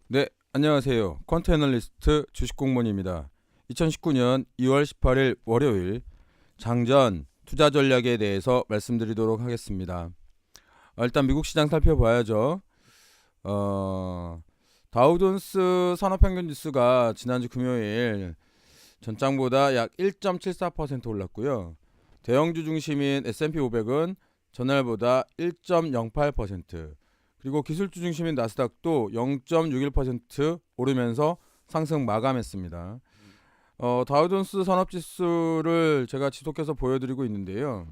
네, 안녕하세요. 퀀트 애널리스트 주식공무원입니다. 2019년 2월 18일 월요일 장전 투자 전략에 대해서 말씀드리도록 하겠습니다. 일단 미국 시장 살펴봐야죠. 다우존스 산업평균 지수가 지난주 금요일 전장보다 약 1.74% 올랐고요. 대형주 중심인 S&P 500은 전날보다 1.08%, 그리고 기술주 중심인 나스닥도 0.61% 오르면서 상승 마감했습니다. 다우존스 산업지수를 제가 지속해서 보여드리고 있는데요.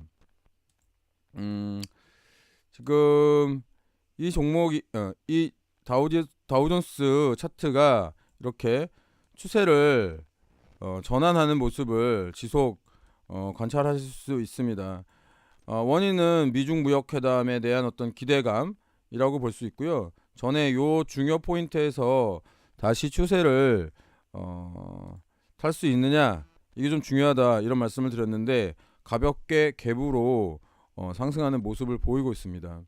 지금 이 종목이 이 다우존스 차트가 이렇게 추세를 전환하는 모습을 지속 관찰하실 수 있습니다. 원인은 미중 무역 회담에 대한 어떤 기대감이라고 볼 수 있고요. 전에 요 중요 포인트에서 다시 추세를 탈 수 있느냐, 이게 좀 중요하다, 이런 말씀을 드렸는데 가볍게 갭으로 상승하는 모습을 보이고 있습니다.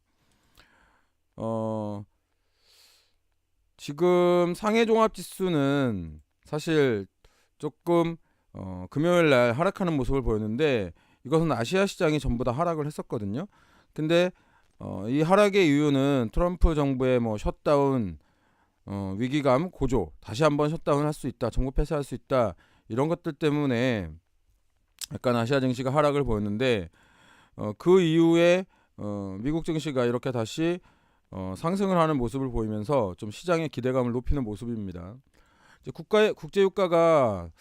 지금 상해 종합 지수는 사실 조금 금요일 날 하락하는 모습을 보였는데, 이것은 아시아 시장이 전부 다 하락을 했었거든요. 근데 이 하락의 이유는 트럼프 정부의 뭐 셧다운, 위기감 고조, 다시 한번 셧다운을 할 수 있다, 정부 폐쇄할 수 있다, 이런 것들 때문에 약간 아시아 증시가 하락을 보였는데, 그 이후에 미국 증시가 이렇게 다시 상승을 하는 모습을 보이면서 좀 시장의 기대감을 높이는 모습입니다. 이제 국제 유가가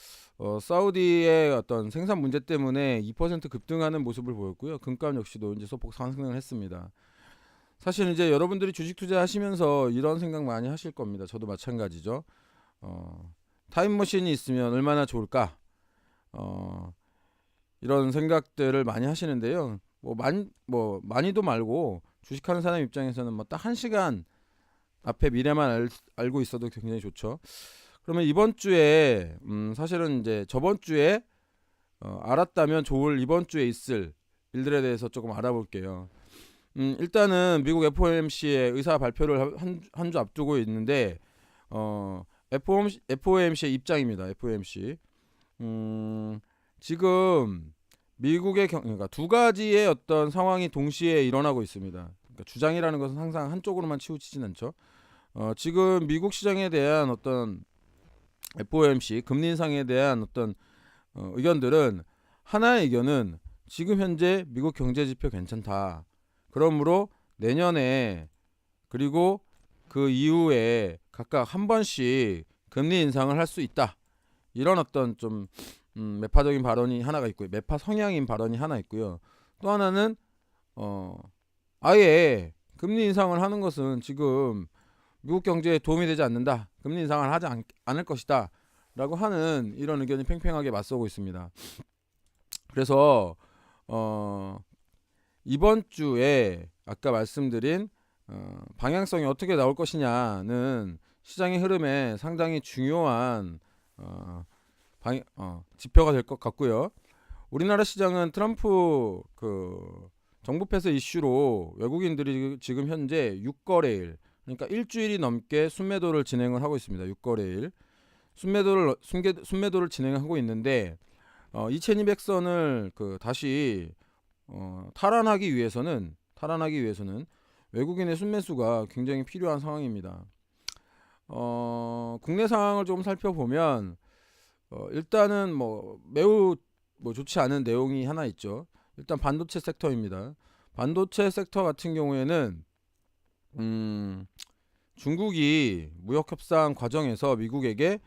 사우디의 어떤 생산 문제 때문에 2% 급등하는 모습을 보였고요. 금값 역시도 이제 소폭 상승을 했습니다. 사실 이제 여러분들이 주식 투자하시면서 이런 생각 많이 하실 겁니다. 저도 마찬가지죠. 타임머신이 있으면 얼마나 좋을까? 이런 생각들을 많이 하시는데요. 많이도 말고 주식하는 사람 입장에서는 뭐 딱 1시간 앞에 미래만 알고 있어도 굉장히 좋죠. 그러면 이번 주에 사실은 이제 저번 주에 알았다면 좋을 이번 주에 있을 일들에 대해서 조금 알아볼게요. 일단은 미국 FOMC의 의사 발표를 한 주 앞두고 있는데, FOMC의 입장입니다. FOMC. 지금 미국의 그러니까 두 가지의 어떤 상황이 동시에 일어나고 있습니다. 그러니까 주장이라는 것은 항상 한쪽으로만 치우치진 않죠. 지금 미국 시장에 대한 어떤 FOMC 금리 인상에 대한 어떤 의견들은, 하나의 의견은 지금 현재 미국 경제 지표 괜찮다, 그러므로 내년에 그리고 그 이후에 각각 한 번씩 금리 인상을 할 수 있다, 이런 어떤 좀 매파적인 발언이 하나가 있고요. 매파 성향인 발언이 하나 있고요. 또 하나는 아예 금리 인상을 하는 것은 지금 미국 경제에 도움이 되지 않는다, 금리 인상을 하지 않을 것이다 라고 하는 이런 의견이 팽팽하게 맞서고 있습니다. 그래서 이번 주에 아까 말씀드린 방향성이 어떻게 나올 것이냐는 시장의 흐름에 상당히 중요한 지표가 될 것 같고요. 우리나라 시장은 트럼프 정부 폐쇄 이슈로 외국인들이 지금 현재 6거래일, 그러니까 일주일이 넘게 순매도를 진행을 하고 있습니다. 6거래일 순매도를 진행하고 있는데, 2200선을 다시 탈환하기 위해서는 외국인의 순매수가 굉장히 필요한 상황입니다. 국내 상황을 좀 살펴보면 일단은 매우 좋지 않은 내용이 하나 있죠. 일단 반도체 섹터입니다. 반도체 섹터 같은 경우에는 중국이 무역 협상 과정에서 미국에게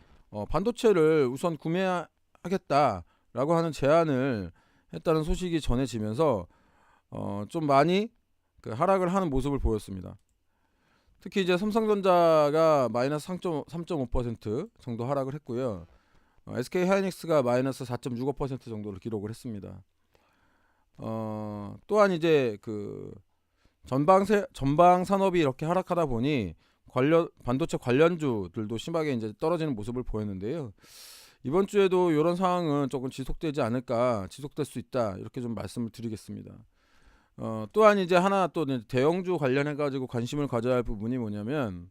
반도체를 우선 구매하겠다라고 하는 제안을 했다는 소식이 전해지면서 좀 많이 하락을 하는 모습을 보였습니다. 특히 이제 삼성전자가 마이너스 3.5% 정도 하락을 했고요. SK 하이닉스가 마이너스 4.65% 정도를 기록을 했습니다. 또한 이제 전방 산업이 이렇게 하락하다 보니 반도체 관련주들도 심하게 이제 떨어지는 모습을 보였는데요. 이번 주에도 이런 상황은 조금 지속될 수 있다, 이렇게 좀 말씀을 드리겠습니다. 또한 이제 하나 또 대형주 관련해 가지고 관심을 가져야 할 부분이 뭐냐면,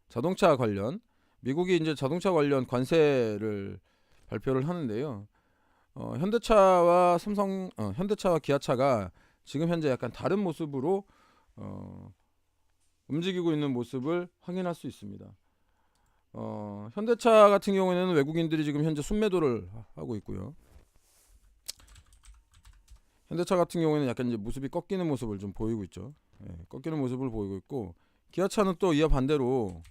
자동차 관련 미국이 이제 자동차 관련 관세를 발표를 하는데요. 현대차와 기아차가 지금 현재 약간 다른 모습으로 움직이고 있는 모습을 확인할 수 있습니다. 현대차 같은 경우에는 외국인들이 지금 현재 순매도를 하고 있고요. 현대차 같은 경우에는 약간 이제 모습이 꺾이는 모습을 좀 보이고 있죠. 예, 꺾이는 모습을 보이고 있고, 기아차는 또 이와 반대로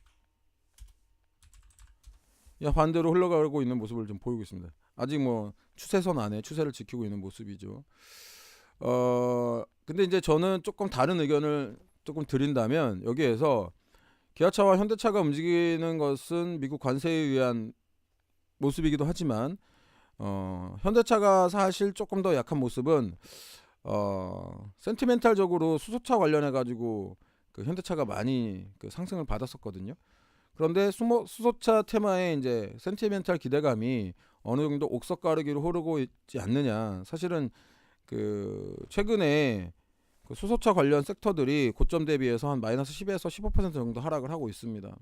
흘러가고 있는 모습을 좀 보이고 있습니다. 아직 뭐 추세선 안에 추세를 지키고 있는 모습이죠. 근데 이제 저는 조금 다른 의견을 조금 드린다면, 여기에서 기아차와 현대차가 움직이는 것은 미국 관세에 의한 모습이기도 하지만 현대차가 사실 조금 더 약한 모습은 센티멘탈적으로 수소차 관련해 가지고 그 현대차가 많이 그 상승을 받았었거든요. 그런데 수소차 테마에 이제 센티멘탈 기대감이 어느 정도 옥석 가르기로 흐르고 있지 않느냐. 사실은 그 최근에 그 수소차 관련 섹터들이 고점 대비해서 한 마이너스 10에서 15% 정도 하락을 하고 있습니다.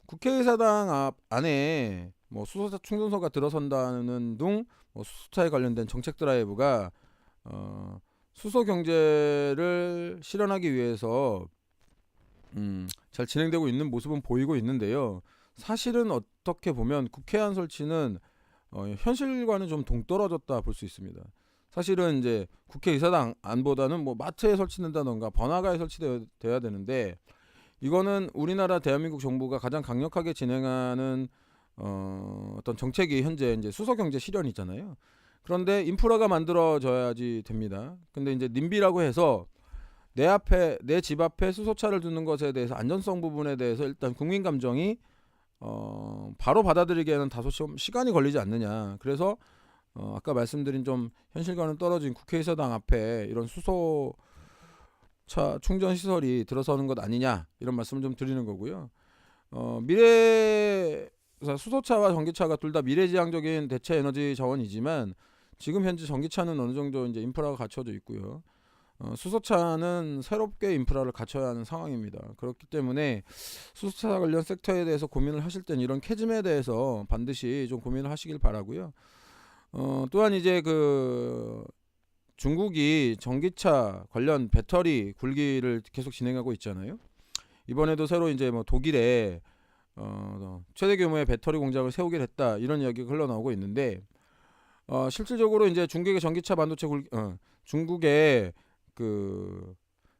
국회의사당 앞 안에 뭐 수소차 충전소가 들어선다는 등 뭐 수소차에 관련된 정책 드라이브가 수소 경제를 실현하기 위해서 잘 진행되고 있는 모습은 보이고 있는데요. 사실은 어떻게 보면 국회안 설치는 현실과는 좀 동떨어졌다 볼 수 있습니다. 사실은 이제 국회의사당 안보다는 뭐 마트에 설치된다던가 번화가에 설치되어야 되는데, 이거는 우리나라 대한민국 정부가 가장 강력하게 진행하는 어떤 정책이 현재 이제 수소 경제 실현이잖아요. 그런데 인프라가 만들어져야지 됩니다. 근데 이제 님비라고 해서 내 집 앞에 수소차를 두는 것에 대해서 안전성 부분에 대해서 일단 국민 감정이 바로 받아들이기에는 다소 시간이 걸리지 않느냐. 그래서 아까 말씀드린 좀 현실과는 떨어진 국회의사당 앞에 이런 수소차 충전 시설이 들어서는 것 아니냐, 이런 말씀을 좀 드리는 거고요. 수소차와 전기차가 둘 다 미래지향적인 대체 에너지 자원이지만 지금 현재 전기차는 어느 정도 이제 인프라가 갖춰져 있고요. 수소차는 새롭게 인프라를 갖춰야 하는 상황입니다. 그렇기 때문에 수소차 관련 섹터에 대해서 고민을 하실 땐 이런 캐즘에 대해서 반드시 좀 고민을 하시길 바라고요. 또한 이제 그 중국이 전기차 관련 배터리 굴기를 계속 진행하고 있잖아요. 이번에도 새로 이제 뭐 독일에 최대 규모의 배터리 공장을 세우기로 했다, 이런 이야기가 흘러나오고 있는데, 실질적으로 이제 중국의 전기차 반도체 중국의 그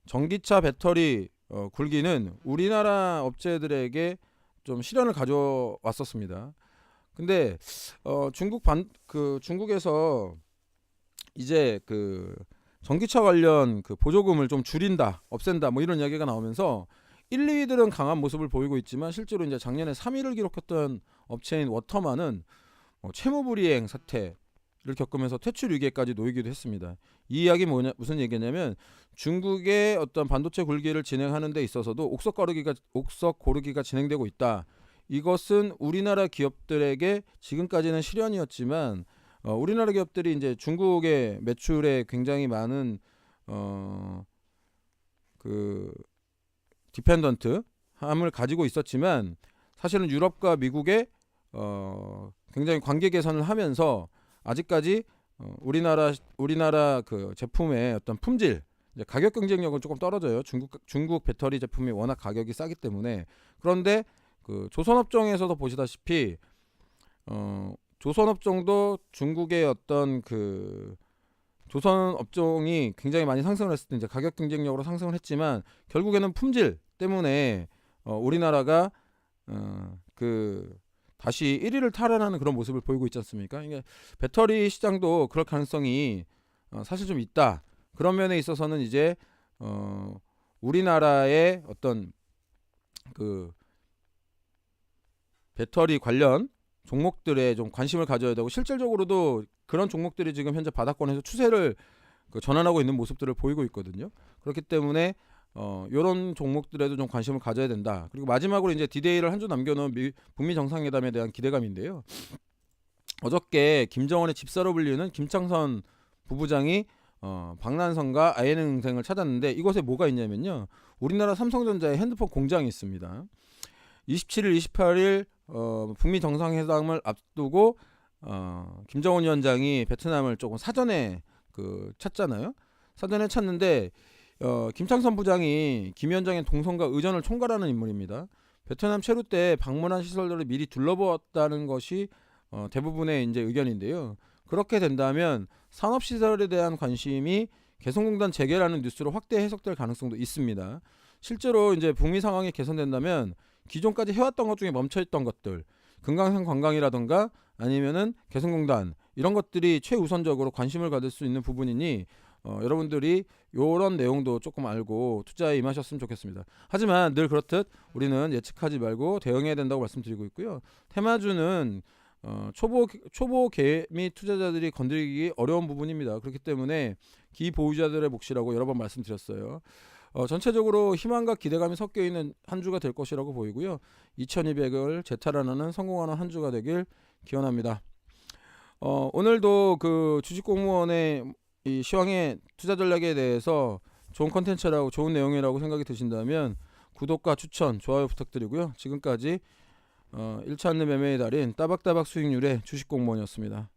전기차 배터리 굴기는 우리나라 업체들에게 좀 시련을 가져왔었습니다. 근데 중국에서 이제 그 전기차 관련 그 보조금을 좀 줄인다, 없앤다, 뭐 이런 이야기가 나오면서 1, 2위들은 강한 모습을 보이고 있지만, 실제로 이제 작년에 3위를 기록했던 업체인 워터만은 채무불이행 사태를 겪으면서 퇴출 위기에까지 놓이기도 했습니다. 이 이야기 무슨 얘기냐면, 중국의 어떤 반도체 굴기를 진행하는 데 있어서도 옥석 고르기가 진행되고 있다. 이것은 우리나라 기업들에게 지금까지는 시련이었지만, 우리나라 기업들이 이제 중국의 매출에 굉장히 많은 그 디펜던트 함을 가지고 있었지만, 사실은 유럽과 미국에 굉장히 관계 개선을 하면서 아직까지 우리나라 그 제품의 어떤 품질, 이제 가격 경쟁력은 조금 떨어져요. 중국 배터리 제품이 워낙 가격이 싸기 때문에. 그런데 그 조선업종에서도 보시다시피 조선업종도 중국의 어떤 그 조선업종이 굉장히 많이 상승을 했을 때 이제 가격 경쟁력으로 상승을 했지만, 결국에는 품질 때문에 우리나라가 그 다시 1위를 탈환하는 그런 모습을 보이고 있지 않습니까? 이게 배터리 시장도 그럴 가능성이 사실 좀 있다. 그런 면에 있어서는 이제 우리나라의 어떤 그 배터리 관련 종목들에 좀 관심을 가져야 되고, 실질적으로도 그런 종목들이 지금 현재 바닥권에서 추세를 전환하고 있는 모습들을 보이고 있거든요. 그렇기 때문에 이런 종목들에도 좀 관심을 가져야 된다. 그리고 마지막으로 이제 디데이를 한 주 남겨놓은 북미 정상회담에 대한 기대감인데요. 어저께 김정은의 집사로 불리는 김창선 부부장이 방난성과 아이엔응생을 찾았는데 이곳에 뭐가 있냐면요. 우리나라 삼성전자의 핸드폰 공장이 있습니다. 27일, 28일 북미 정상회담을 앞두고 김정은 위원장이 베트남을 조금 사전에 찾잖아요. 사전에 찾는데 김창선 부장이 김 위원장의 동선과 의전을 총괄하는 인물입니다. 베트남 체류 때 방문한 시설들을 미리 둘러보았다는 것이 대부분의 이제 의견인데요. 그렇게 된다면 산업시설에 대한 관심이 개성공단 재개라는 뉴스로 확대 해석될 가능성도 있습니다. 실제로 이제 북미 상황이 개선된다면 기존까지 해왔던 것 중에 멈춰있던 것들, 금강산 관광이라던가 아니면은 개성공단 이런 것들이 최우선적으로 관심을 가질 수 있는 부분이니 여러분들이 이런 내용도 조금 알고 투자에 임하셨으면 좋겠습니다. 하지만 늘 그렇듯 우리는 예측하지 말고 대응해야 된다고 말씀드리고 있고요. 테마주는 초보 개미 투자자들이 건드리기 어려운 부분입니다. 그렇기 때문에 기보유자들의 몫이라고 여러 번 말씀드렸어요. 전체적으로 희망과 기대감이 섞여 있는 한 주가 될 것이라고 보이고요. 2200을 재탈환하는 성공하는 한 주가 되길 기원합니다. 오늘도 주식공무원의 이 시황의 투자 전략에 대해서 좋은 컨텐츠라고 좋은 내용이라고 생각이 드신다면 구독과 추천, 좋아요 부탁드리고요. 지금까지 1차 안내 매매의 달인 따박따박 수익률의 주식공무원이었습니다.